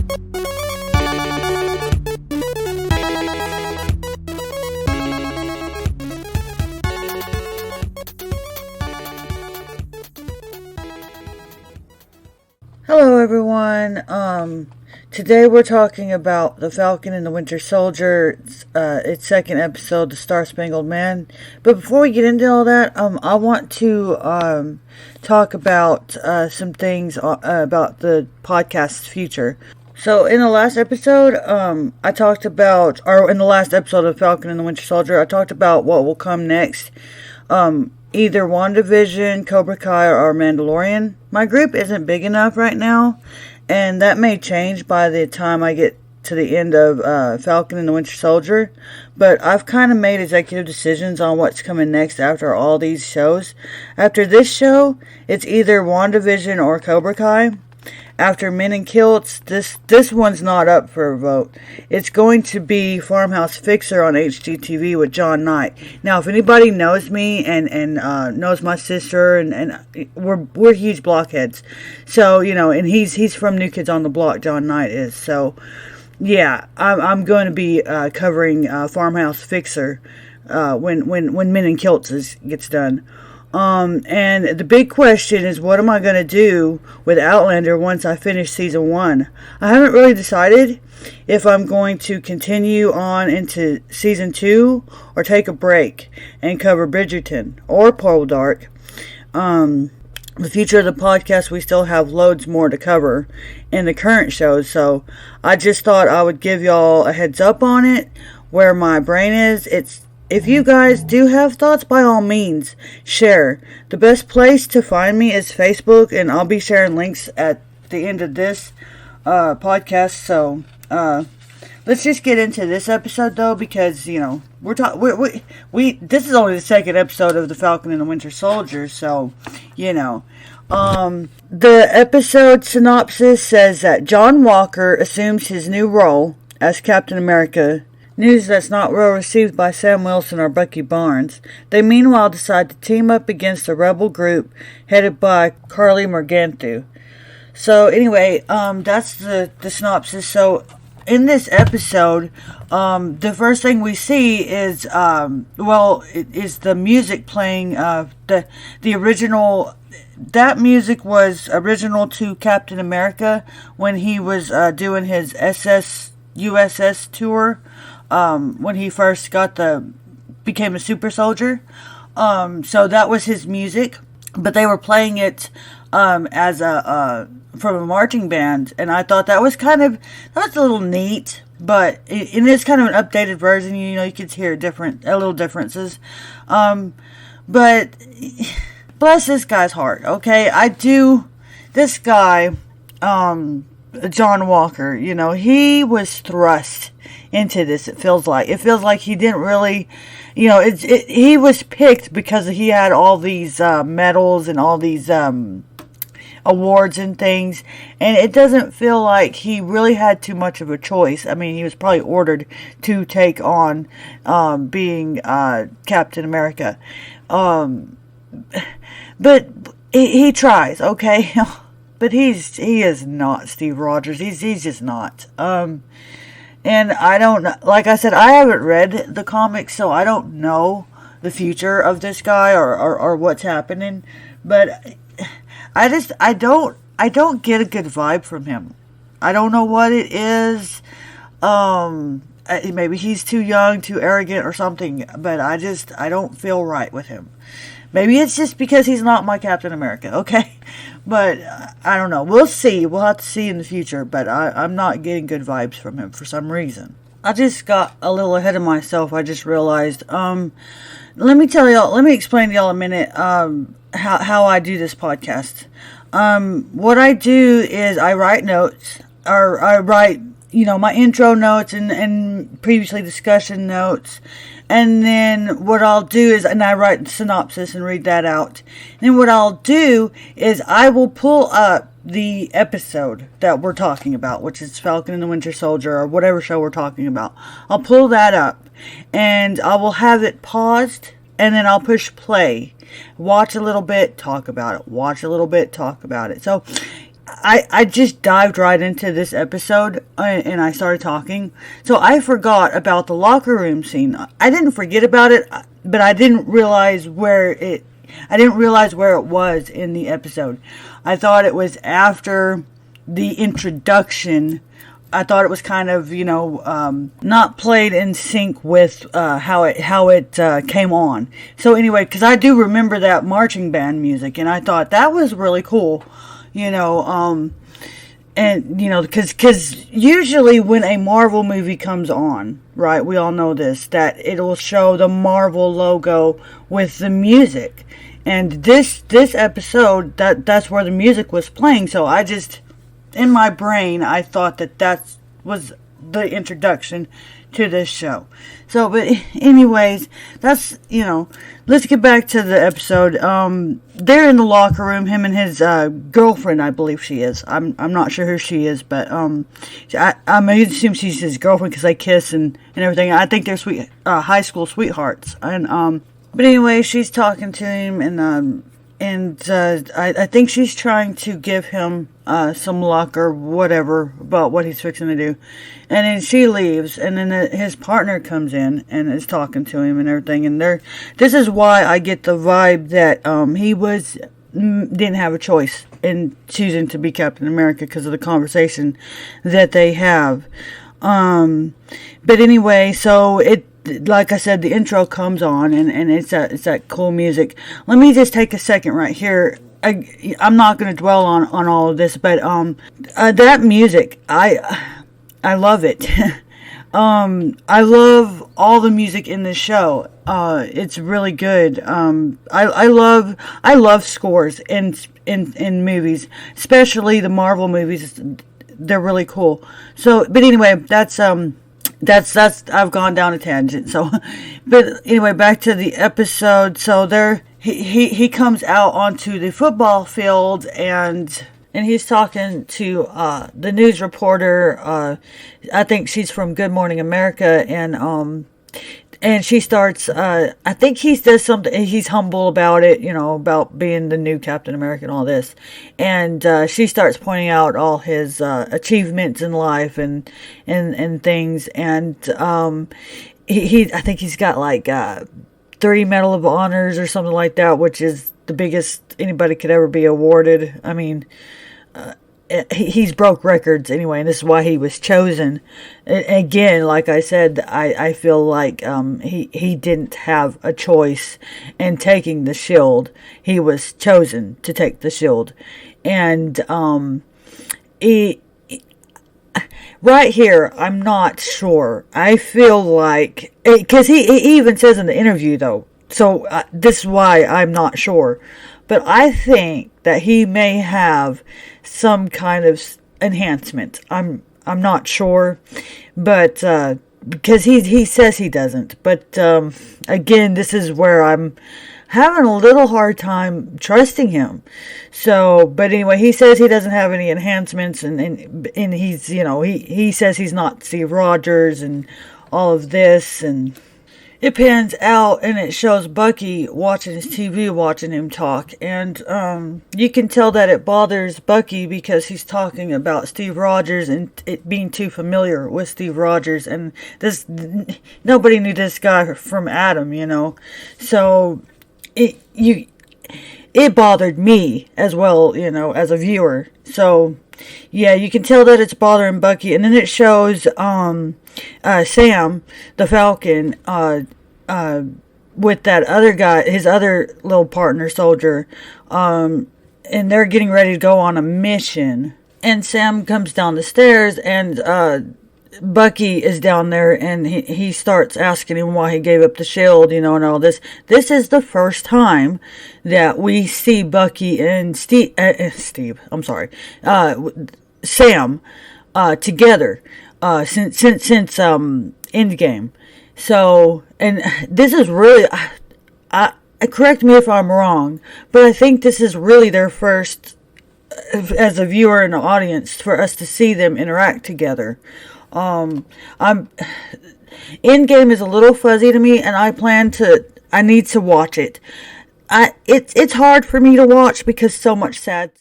Hello everyone. Today we're talking about The Falcon and the Winter Soldier, its second episode, The Star-Spangled Man. But before we get into all that, I want to talk about some things about the podcast's future. So in the last episode, in the last episode of Falcon and the Winter Soldier, I talked about what will come next. Either WandaVision, Cobra Kai, or Mandalorian. My group isn't big enough right now, and that may change by the time I get to the end of Falcon and the Winter Soldier. But I've kind of made executive decisions on what's coming next after all these shows. After this show, it's either WandaVision or Cobra Kai. After Men in Kilts, this one's not up for a vote. It's going to be Farmhouse Fixer on HGTV with John Knight. Now, if anybody knows me and knows my sister, and we're huge blockheads, so and he's from New Kids on the Block. John Knight is. So yeah, I'm going to be covering Farmhouse Fixer when Men in Kilts gets done. And the big question is, what am I going to do with Outlander once I finish season 1? I haven't really decided if I'm going to continue on into season 2 or take a break and cover Bridgerton or Poldark. The future of the podcast, we still have loads more to cover in the current shows, so I just thought I would give y'all a heads up on it, where my brain is. If you guys do have thoughts, by all means, share. The best place to find me is Facebook, and I'll be sharing links at the end of this podcast. So, let's just get into this episode, though, because, this is only the second episode of The Falcon and the Winter Soldier, so, the episode synopsis says that John Walker assumes his new role as Captain America. News that's not well received by Sam Wilson or Bucky Barnes. They meanwhile decide to team up against a rebel group headed by Karli Morgenthau. So anyway, that's the synopsis. So in this episode, the first thing we see is the music playing. The original. That music was original to Captain America when he was doing his USS tour. When he first became a super soldier. So that was his music, but they were playing it as from a marching band, and I thought that was a little neat, but it is kind of an updated version. You can hear little differences. But bless this guy's heart, okay? This guy, John Walker, he was thrust into this. It feels like he didn't really, he was picked because he had all these medals and all these awards and things, and it doesn't feel like he really had too much of a choice. I mean, he was probably ordered to take on being Captain America, but he tries, okay. But he is not Steve Rogers. He's just not. And I don't know. Like I said, I haven't read the comics, so I don't know the future of this guy or what's happening. But I don't get a good vibe from him. I don't know what it is. Maybe he's too young, too arrogant, or something. But I don't feel right with him. Maybe it's just because he's not my Captain America, okay? But I don't know. We'll see. We'll have to see in the future. But I'm not getting good vibes from him for some reason. I just got a little ahead of myself. I just realized. Let me explain to y'all a minute how I do this podcast. What I do is I write notes. Or I write, my intro notes and previously discussion notes. And then what I'll do is, and I write the synopsis and read that out. And then what I'll do is I will pull up the episode that we're talking about, which is Falcon and the Winter Soldier, or whatever show we're talking about. I'll pull that up, and I will have it paused, and then I'll push play. Watch a little bit, talk about it. Watch a little bit, talk about it. So I just dived right into this episode and I started talking. So I forgot about the locker room scene. I didn't forget about it, but I didn't realize where it was in the episode. I thought it was after the introduction. I thought it was kind of, not played in sync with how it came on. So anyway, because I do remember that marching band music, and I thought that was really cool, and because usually when a Marvel movie comes on, right, we all know this, that it will show the Marvel logo with the music, and this episode that's where the music was playing. So I just, in my brain, I thought that was the introduction to this show. So, but anyways, that's, let's get back to the episode. They're in the locker room, him and his girlfriend, I believe she is. I'm not sure who she is, but I assume she's his girlfriend because they kiss and everything. I think they're high school sweethearts. And but anyway, she's talking to him, and I think she's trying to give him some luck or whatever about what he's fixing to do. And then she leaves, and then his partner comes in and is talking to him and everything. And this is why I get the vibe that he didn't have a choice in choosing to be Captain America because of the conversation that they have. But anyway, so like I said, the intro comes on, and it's that cool music. Let me just take a second right here. I'm not going to dwell on all of this, but that music, I love it. I love all the music in this show. It's really good. I love scores in movies, especially the Marvel movies. They're really cool. So, but anyway, that's I've gone down a tangent. So, but anyway, back to the episode. So he comes out onto the football field, and he's talking to the news reporter. I think she's from Good Morning America, and she starts, I think he says something, he's humble about it, about being the new Captain America and all this. And she starts pointing out all his achievements in life and things. And I think he's got like 3 Medal of Honors or something like that, which is the biggest anybody could ever be awarded. I mean, he's broke records anyway, and this is why he was chosen. Again, like I said, I feel like he didn't have a choice in taking the shield. He was chosen to take the shield. And right here, I'm not sure. I feel like, because he even says in the interview, though, so this is why I'm not sure. But I think that he may have some kind of enhancement. I'm not sure, but because he says he doesn't. But again, this is where I'm having a little hard time trusting him. So, but anyway, he says he doesn't have any enhancements, and he's, he says he's not Steve Rogers and all of this, and it pans out and it shows Bucky watching his TV, watching him talk. And you can tell that it bothers Bucky because he's talking about Steve Rogers and it being too familiar with Steve Rogers. And nobody knew this guy from Adam, So it bothered me as well, as a viewer. So yeah, you can tell that it's bothering Bucky. And then it shows Sam, the Falcon, with that other guy, his other little partner soldier, and they're getting ready to go on a mission. And Sam comes down the stairs, and Bucky is down there, and he starts asking him why he gave up the shield, and all this. This is the first time that we see Bucky and Sam, together, since Endgame. So, and this is really, correct me if I'm wrong, but I think this is really their first, as a viewer and an audience, for us to see them interact together. Endgame is a little fuzzy to me, and I need to watch it. It's hard for me to watch because so much sad